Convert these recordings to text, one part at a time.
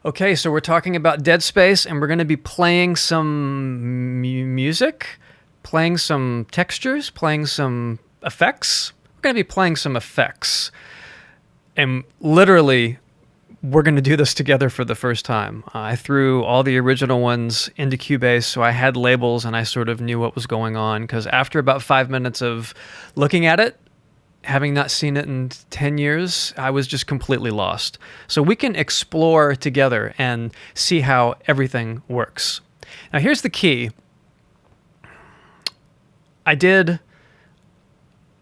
Okay, so we're talking about Dead Space, and we're going to be playing some music, playing some textures, playing some effects. We're going to be playing some effects. And literally, we're going to do this together for the first time. I threw all the original ones into Cubase, so I had labels and I sort of knew what was going on, because after about 5 minutes of looking at it, having not seen it in 10 years, I was just completely lost. So we can explore together and see how everything works. Now here's the key. I did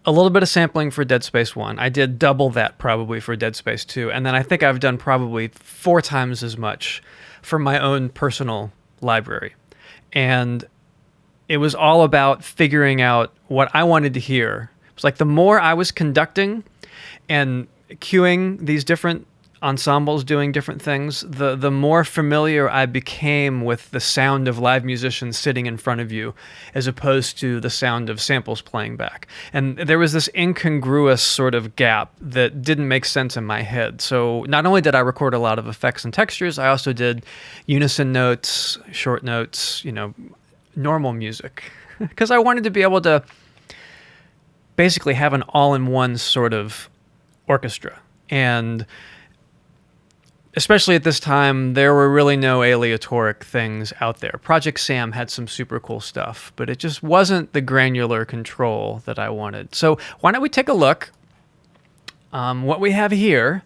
a little bit of sampling for Dead Space 1. I did double that probably for Dead Space 2. And then I think I've done probably 4 times as much for my own personal library. And it was all about figuring out what I wanted to hear. It's like the more I was conducting and cueing these different ensembles doing different things, the more familiar I became with the sound of live musicians sitting in front of you, as opposed to the sound of samples playing back. And there was this incongruous sort of gap that didn't make sense in my head. So not only did I record a lot of effects and textures, I also did unison notes, short notes, normal music, because I wanted to be able to basically have an all-in-one sort of orchestra. And especially at this time, there were really no aleatoric things out there. Project Sam had some super cool stuff, but it just wasn't the granular control that I wanted. So why don't we take a look? What we have here,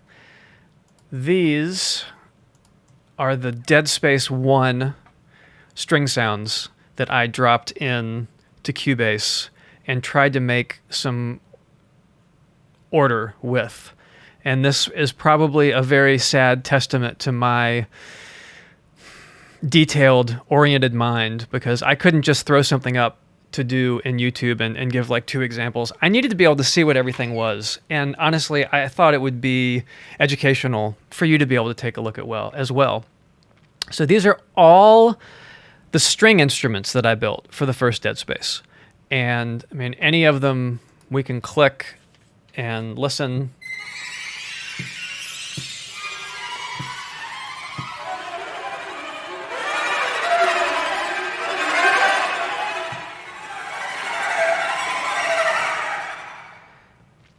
these are the Dead Space 1 string sounds that I dropped in to Cubase and tried to make some order with. And this is probably a very sad testament to my detailed, oriented mind, because I couldn't just throw something up to do in YouTube and give like 2 examples. I needed to be able to see what everything was. And honestly, I thought it would be educational for you to be able to take a look at as well. So these are all the string instruments that I built for the first Dead Space. And I mean, any of them we can click and listen.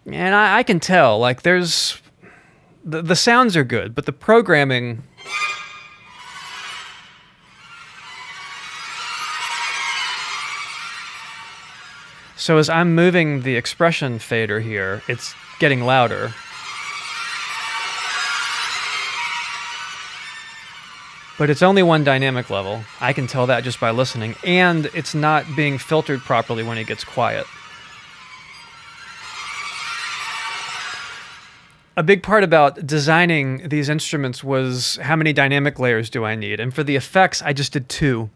And I can tell, like, there's the sounds are good, but the programming, so as I'm moving the expression fader here, it's getting louder. But it's only one dynamic level. I can tell that just by listening. And it's not being filtered properly when it gets quiet. A big part about designing these instruments was how many dynamic layers do I need? And for the effects, I just did 2.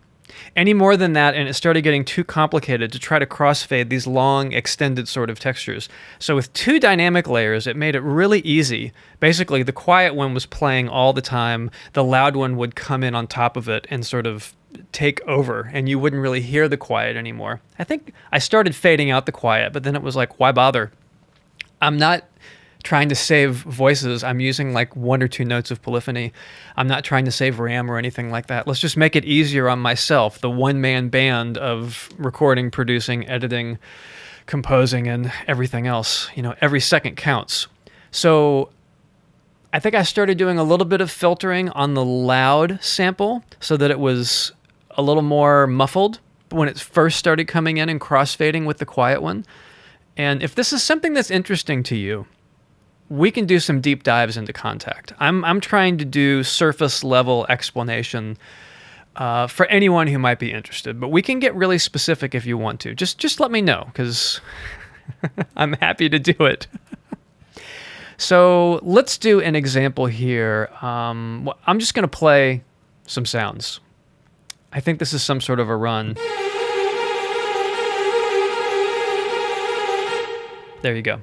Any more than that, and it started getting too complicated to try to crossfade these long, extended sort of textures. So with 2 dynamic layers, it made it really easy. Basically, the quiet one was playing all the time. The loud one would come in on top of it and sort of take over, and you wouldn't really hear the quiet anymore. I think I started fading out the quiet, but then it was like, why bother? I'm not trying to save voices. I'm using like 1 or 2 notes of polyphony. I'm not trying to save RAM or anything like that. Let's just make it easier on myself, the one-man band of recording, producing, editing, composing, and everything else. Every second counts. So I think I started doing a little bit of filtering on the loud sample so that it was a little more muffled when it first started coming in and crossfading with the quiet one. And if this is something that's interesting to you, we can do some deep dives into Contact. I'm trying to do surface level explanation for anyone who might be interested, but we can get really specific if you want to. Just let me know, because I'm happy to do it. So let's do an example here. I'm just going to play some sounds. I think this is some sort of a run. There you go.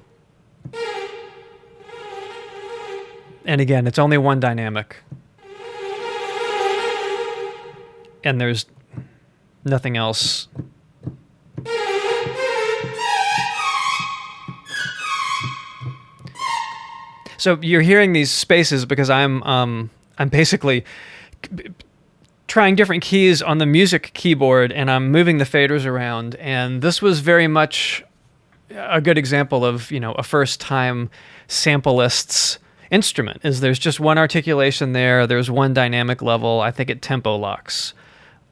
And again, it's only one dynamic. And there's nothing else. So you're hearing these spaces because I'm I'm basically trying different keys on the music keyboard, and I'm moving the faders around. And this was very much a good example of, a first-time samplist's instrument. Is there's just one articulation there, there's one dynamic level. I think it tempo locks,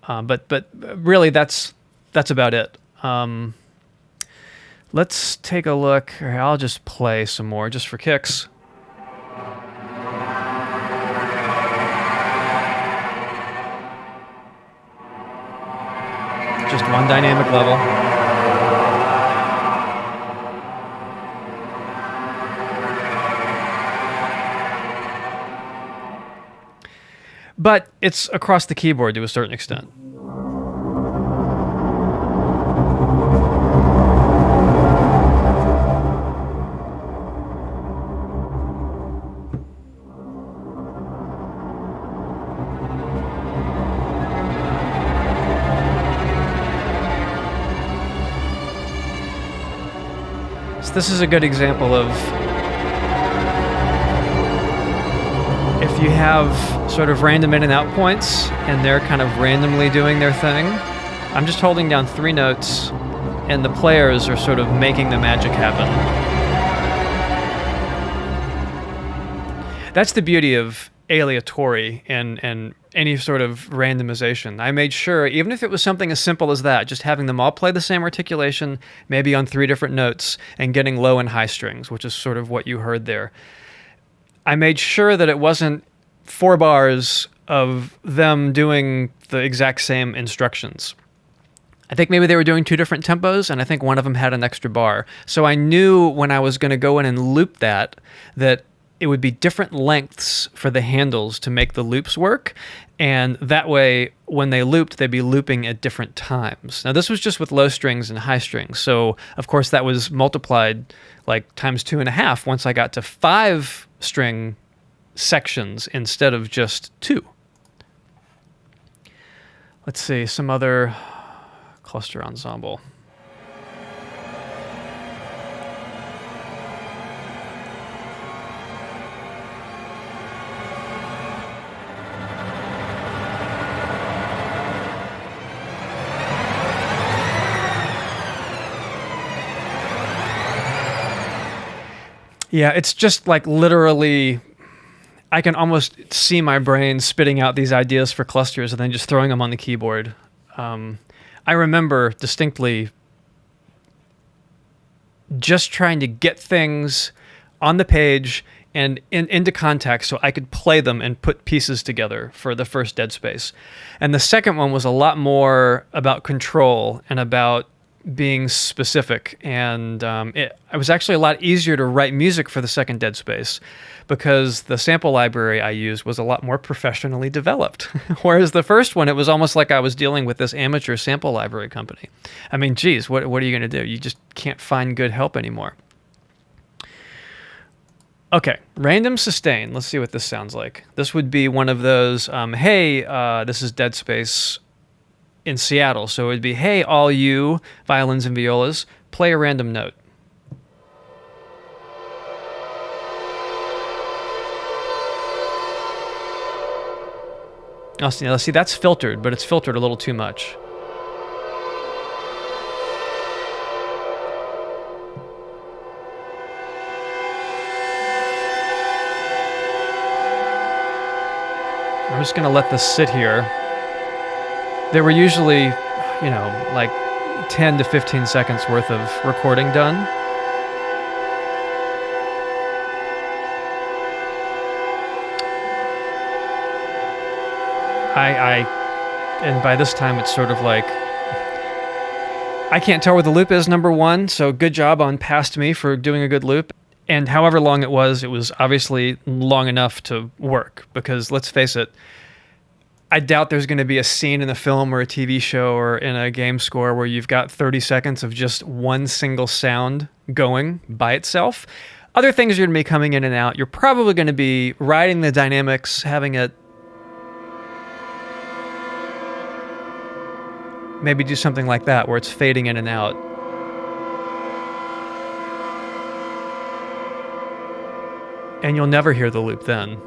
but really that's about it. Let's take a look. I'll just play some more just for kicks. Just one dynamic level. But it's across the keyboard to a certain extent. So this is a good example of if you have sort of random in and out points and they're kind of randomly doing their thing. I'm just holding down 3 notes and the players are sort of making the magic happen. That's the beauty of aleatory and any sort of randomization. I made sure, even if it was something as simple as that, just having them all play the same articulation, maybe on 3 different notes, and getting low and high strings, which is sort of what you heard there. I made sure that it wasn't 4 bars of them doing the exact same instructions. I think maybe they were doing 2 different tempos, and I think one of them had an extra bar. So I knew when I was going to go in and loop that it would be different lengths for the handles to make the loops work. And that way, when they looped, they'd be looping at different times. Now, this was just with low strings and high strings. So, of course, that was multiplied like times 2.5 once I got to 5 string sections instead of just 2. Let's see, some other cluster ensemble. Yeah, it's just like literally, I can almost see my brain spitting out these ideas for clusters and then just throwing them on the keyboard. I remember distinctly just trying to get things on the page and into context so I could play them and put pieces together for the first Dead Space. And the second one was a lot more about control and about being specific, and it was actually a lot easier to write music for the second Dead Space because the sample library I used was a lot more professionally developed. Whereas the first one, it was almost like I was dealing with this amateur sample library company. I mean, geez, what are you going to do? You just can't find good help anymore. Okay, random sustain. Let's see what this sounds like. This would be one of those, hey, this is Dead Space in Seattle. So it would be, hey, all you violins and violas, play a random note. Now, see, that's filtered, but it's filtered a little too much. I'm just going to let this sit here. There were usually, like 10 to 15 seconds worth of recording done. And by this time it's sort of like, I can't tell where the loop is, number one, so good job on Past Me for doing a good loop. And however long it was obviously long enough to work, because let's face it, I doubt there's going to be a scene in a film or a TV show or in a game score where you've got 30 seconds of just one single sound going by itself. Other things are going to be coming in and out. You're probably going to be riding the dynamics, having it maybe do something like that where it's fading in and out. And you'll never hear the loop then.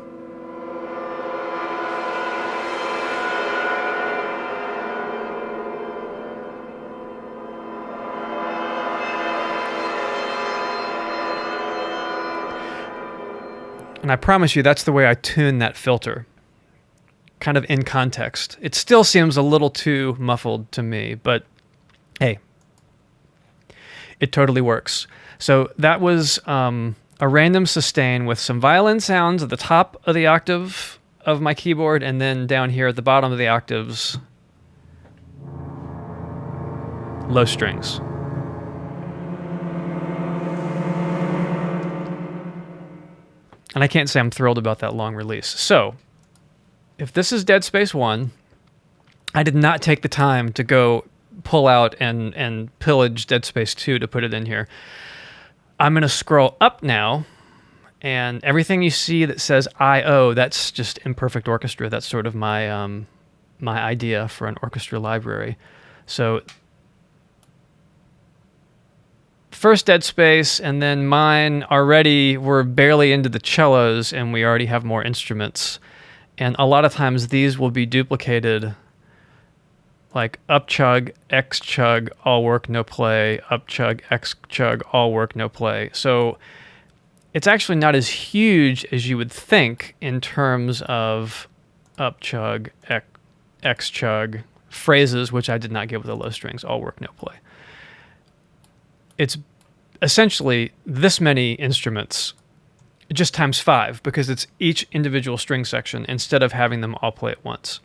And I promise you, that's the way I tune that filter, kind of in context. It still seems a little too muffled to me, but hey, it totally works. So that was a random sustain with some violin sounds at the top of the octave of my keyboard, and then down here at the bottom of the octaves, low strings. And I can't say I'm thrilled about that long release. So, if this is Dead Space 1, I did not take the time to go pull out and pillage Dead Space 2 to put it in here. I'm going to scroll up now, and everything you see that says I/O, that's just Imperfect Orchestra. That's sort of my my idea for an orchestra library. So first Dead Space, and then mine already, we're barely into the cellos, and we already have more instruments. And a lot of times these will be duplicated, like up chug, X chug, all work, no play, up chug, X chug, all work, no play. So it's actually not as huge as you would think in terms of up chug, X chug phrases, which I did not get with the low strings, all work, no play. It's essentially this many instruments, just times 5, because it's each individual string section instead of having them all play at once.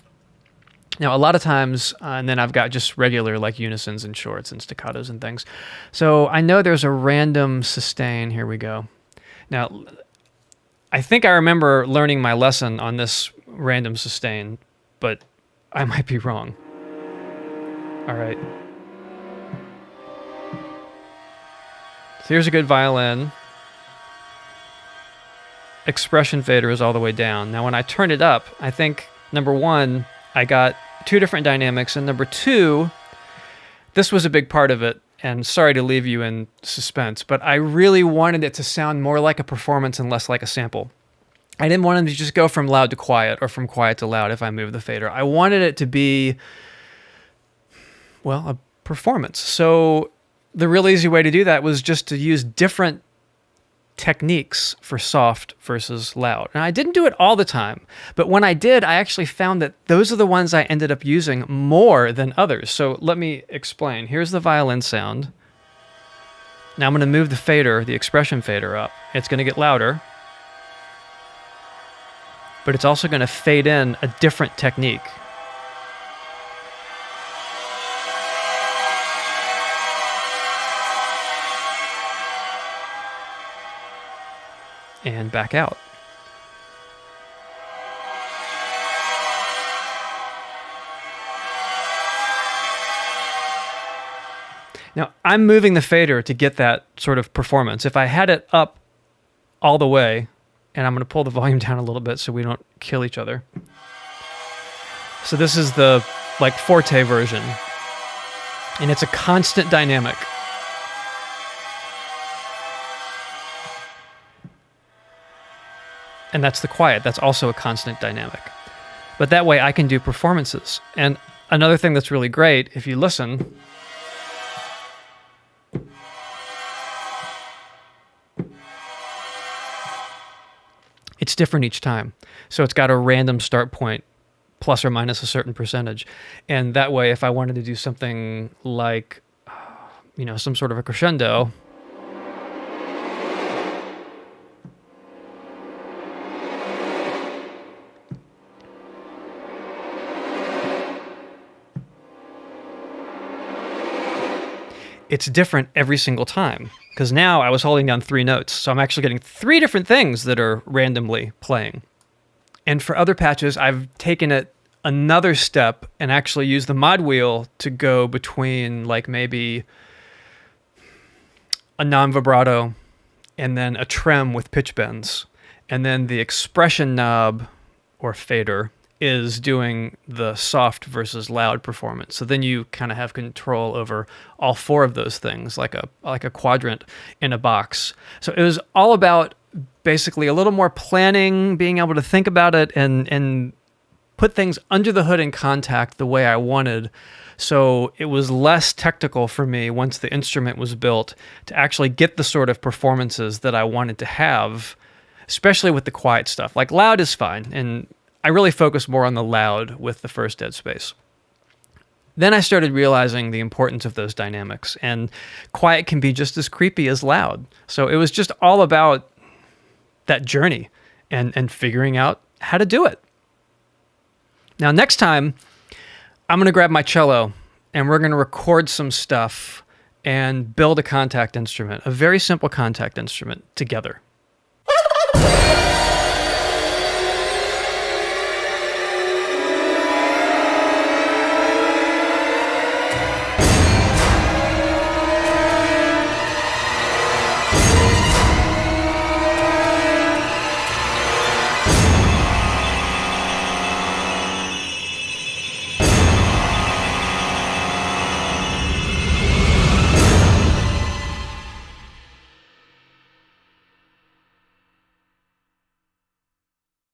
Now, a lot of times, and then I've got just regular like unisons and shorts and staccatos and things. So I know there's a random sustain. Here we go. Now, I think I remember learning my lesson on this random sustain, but I might be wrong. All right. So here's a good violin. Expression fader is all the way down. Now when I turn it up, I think, number 1, I got 2 different dynamics, and number 2, this was a big part of it, and sorry to leave you in suspense, but I really wanted it to sound more like a performance and less like a sample. I didn't want it to just go from loud to quiet or from quiet to loud if I move the fader. I wanted it to be, well, a performance. So the real easy way to do that was just to use different techniques for soft versus loud. And I didn't do it all the time, but when I did, I actually found that those are the ones I ended up using more than others. So let me explain. Here's the violin sound. Now I'm going to move the fader, the expression fader up. It's going to get louder, but it's also going to fade in a different technique. And back out. Now, I'm moving the fader to get that sort of performance. If I had it up all the way, and I'm going to pull the volume down a little bit so we don't kill each other. So this is the like forte version, and it's a constant dynamic. And that's the quiet. That's also a constant dynamic. But that way I can do performances. And another thing that's really great, if you listen, it's different each time. So it's got a random start point, plus or minus a certain percentage. And that way, if I wanted to do something like, some sort of a crescendo, it's different every single time, because now I was holding down 3 notes, so I'm actually getting 3 different things that are randomly playing. And for other patches, I've taken it another step and actually used the mod wheel to go between like maybe a non-vibrato and then a trem with pitch bends. And then the expression knob or fader is doing the soft versus loud performance. So then you kind of have control over all 4 of those things, like a quadrant in a box. So it was all about basically a little more planning, being able to think about it and put things under the hood in contact the way I wanted. So it was less technical for me once the instrument was built to actually get the sort of performances that I wanted to have. especially with the quiet stuff. Like loud is fine, and I really focus more on the loud with the first Dead Space. Then I started realizing the importance of those dynamics, and quiet can be just as creepy as loud. So it was just all about that journey and figuring out how to do it. Now, next time, I'm going to grab my cello and we're going to record some stuff and build a contact instrument, a very simple contact instrument together.